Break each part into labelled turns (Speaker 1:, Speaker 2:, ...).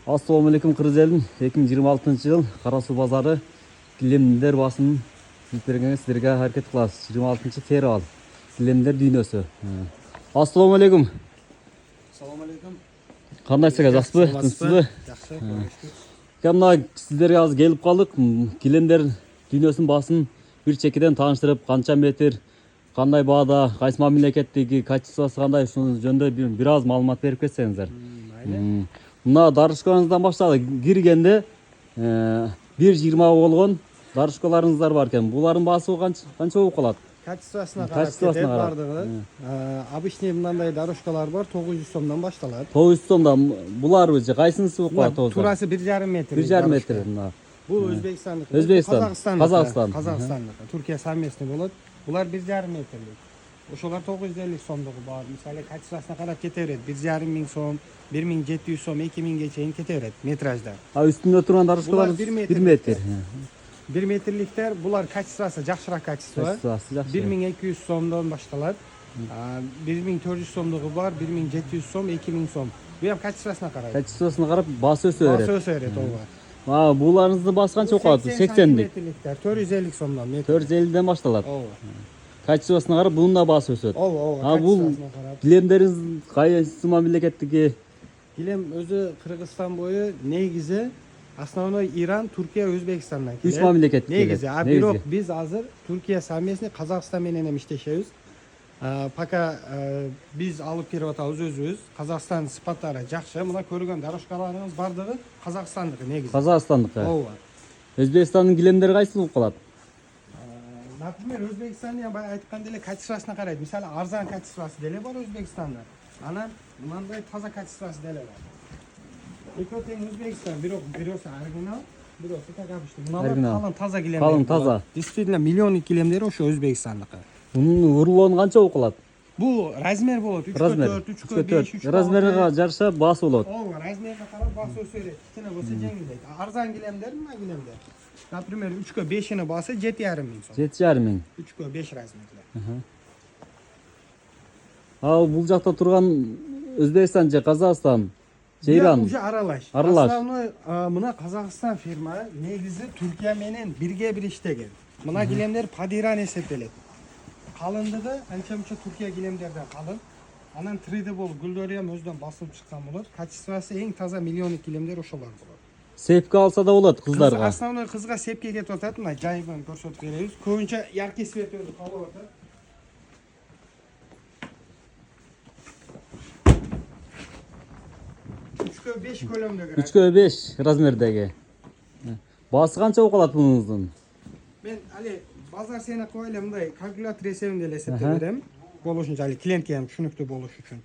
Speaker 1: Assalamualaikum Кыргыз 2026 жыл Кара Суу базары килемдер басын бергенге сіздерге харакет кылабыз. 26 февраль килемдер дүйнөсү. Assalamualaikum.
Speaker 2: Assalamualaikum.
Speaker 1: Кандайсыздар, жакшысызбы? Тынчсызбы?
Speaker 2: Жакшы.
Speaker 1: Мына сіздерге азыр келип калдык. Килемдер дүйнөсүнүн басын бир чекеден тааныштырып, канча метр, кандай баада, кайсы мамлекеттеги качествосы кандай, ушунун жөнүндө бир аз маалымат берип кетсеңиздер. Мына дарышкаңыздан баштап киргенде 1.20 болгон дарышкаларыңыздар бар экен. Булардын баасы канча болуп калат?
Speaker 2: Качествосуна карап бардыгы. Обычный мындай дарышкалар бар, 900 сомдон башталат.
Speaker 1: 900 сомдон. Булар же кайсынысы болуп калат?
Speaker 2: Турасы 1.5 метр.
Speaker 1: 1.5 метр.
Speaker 2: Бул Өзбекстандык.
Speaker 1: Казакстандык.
Speaker 2: Түркия совместный болот. Булар 1.5 метрлик. Ошолар 950 сомдугу бар. Мисалы качествосуна карап кете берет. 1.5 сом, 1700 сом, 2000ге чейин кете берет метражда.
Speaker 1: Үстүндө турган дарышкалар 1 метр.
Speaker 2: 1 метрликтер булар качествосы жакшыраак качество. 1200 сомдон башталат. 1400 сомдугу бар, 1700 сом, 2000 сом. Бу эм качествосуна карайт.
Speaker 1: Качествосуна карап баасы өсө берет.
Speaker 2: Баасы өсө берет, ооба.
Speaker 1: Буларыңыздын баасы канча калат? 80дик.
Speaker 2: 450 сомдон метр.
Speaker 1: 450ден башталат.
Speaker 2: Ооба.
Speaker 1: Качествосуна карап bunun да баасы өсөт.
Speaker 2: Ооба.
Speaker 1: Бул килемдериңиз кайсы мамлекеттики?
Speaker 2: Килем өзү Кыргызстан бою негизи основной Иран, Түркия, Өзбекстандан келет.
Speaker 1: 3 мамлекет келет.
Speaker 2: Негизи, бирок биз азыр Түркия совместный Казакстан менен иштешебиз. Пока биз алып келип атабыз өзүбүз. Казакстан сыпаттары жакшы. Мына көргөн дарышкаларыбыз бардыгы Казакстандыкы негизи.
Speaker 1: Казакстандыкы.
Speaker 2: Ооба.
Speaker 1: Өзбекстандын килемдери кайсы болуп калат?
Speaker 2: Например, Өзбекстандын бая айткан деле качествосуна карайт. Мисалы, арзан качествосы деле бар Өзбекстанда. Анан мындай таза качествосы деле бар. Экөө тең Өзбекстан, бирок биросы оригинал, биросы так обычный. Мыналар калың таза килемдер.
Speaker 1: Калың таза.
Speaker 2: Действительно, миллионный килемдери ошо Өзбекстандыкы.
Speaker 1: Мунун урлоonu канча болуп калат?
Speaker 2: Бул размер болот. 3/4, 3/5, 3/6.
Speaker 1: Размерге жараша баасы болот.
Speaker 2: Ооба, размерге карап баасы өсө берет. Кичине болсо жеңилдейт. Арзан килемдер, мына килемдер. Например, 3/5-ини баасы 7,5 миң сом.
Speaker 1: 7,5 миң.
Speaker 2: 3/5 размерлер.
Speaker 1: Бул жакта турган Өзбекстан же Казакстан, же Иран
Speaker 2: уже аралаш. Основной мына Казакстан фирма негизи Түркия менен бир иштеген. Мына килемдер падиран эсептелет. Калындыгы анча-мунча Түркия килемдерден калын. Анан 3D болуп гүлдөрү ham өзүнөн басылып чыккан болот. Качествосы эң таза миллионный килемдер ошолор болот.
Speaker 1: Сепке алса да болот кыздарга.
Speaker 2: Основной кызга сепке кетип атат. Мына жайгын көрсөтүп беребиз. Көбүнчө яркий свет өзү калып атат. 3/5 көлөмдөгү.
Speaker 1: 3/5 размердеги. Баасы канча болуп калат мунуңуздун?
Speaker 2: Мен али базар сени коюп эле мындай калькулятор эсебинде эле эсептеп берем. Болушунча али клиентке ham түшүнүктүү болуш үчүн.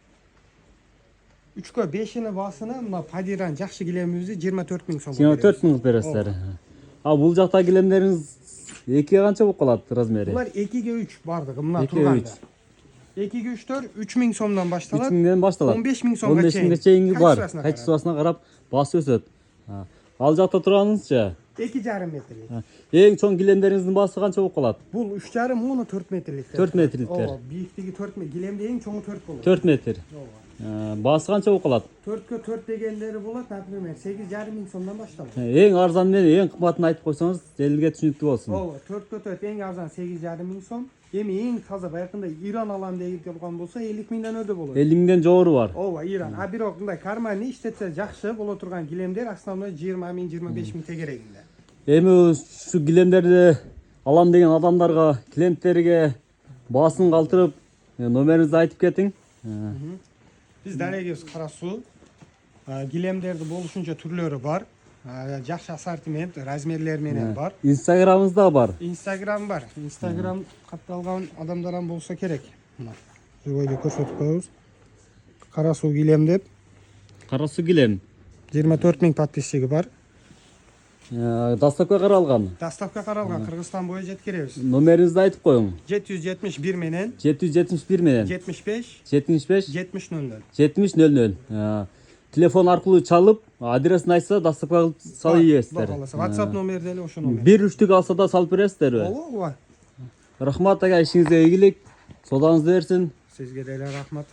Speaker 2: 3/5-ини баасына мына падиран жакшы килемибизди 24 миң сом.
Speaker 1: 24 миң бересиздер. Бул жакта килемдериңиз 2ге канча болуп калат размери?
Speaker 2: Булар 2/3 бардыгы мына турганда. 2/3 3 миң сомдон башталат.
Speaker 1: 3 миңден башталат.
Speaker 2: 15 миң сомго чейин.
Speaker 1: 15 миңге чейинги бар. Качествосуна карап баасы өсөт. Ал жакта турганыңызчы?
Speaker 2: 2,5 метрлик.
Speaker 1: Эң чоң килемдериңиздин баасы канча болуп калат?
Speaker 2: Бул 3,5 муну 4 метрликтер.
Speaker 1: 4 метрликтер.
Speaker 2: Ооба, бийиктиги 4 метр. Килемде эң чоңу 4 болот.
Speaker 1: 4 метр.
Speaker 2: Ооба.
Speaker 1: Баасы канча болуп калат?
Speaker 2: 4/4 дегендери болот, например, 8,5 миң сомдон башталат.
Speaker 1: Эң арзан менен эң кымбатын айтып койсоңуз, элге түшүнүктүү болсун.
Speaker 2: Ооба, 4/4 эң арзан 8,5 миң сом. Эми эң таза баягындай Иран алам деп келган болсо 50 миңден өдө болот.
Speaker 1: 50 миңден жогору бар.
Speaker 2: Ооба, Иран. Бирок мындай карманный иштетсе жакшы боло турган килемдер основной 20 миң, 25 миң тегерегинде.
Speaker 1: Эми ушу килемдерди алам деген адамдарга, клиенттерге баасын калтырып, номериңизди айтып кетиң.
Speaker 2: Биз дарегибиз Кара Суу. Килемдерди болушунча түрлөрү бар. Жакшы ассортимент, размерлери менен бар.
Speaker 1: Инстаграмыңыз да бар.
Speaker 2: Instagram бар. Instagram катталган адамдар ham болсо керек. Мына жогойдо көрсөтүп коебуз. Кара Суу килем деп.
Speaker 1: Кара Суу килем.
Speaker 2: 24 миң подписчиги бар.
Speaker 1: Доставка каралган.
Speaker 2: Доставка каралган, Кыргызстан бою жеткиребиз.
Speaker 1: Номериңизди айтып коюң.
Speaker 2: 771 менен
Speaker 1: 771 менен
Speaker 2: 75
Speaker 1: 75
Speaker 2: 70 00.
Speaker 1: 70 00. Телефон аркылуу чалып, адресин айтса доставка кылып салып ийесиздер.
Speaker 2: WhatsApp номер деле ошо номер.
Speaker 1: Бир үчтүк алса да салып бересиздерби?
Speaker 2: Ооба.
Speaker 1: Рахмат ага, ишиңизге ийгилик. Содаңызды берсин.
Speaker 2: Сизге деле рахмат.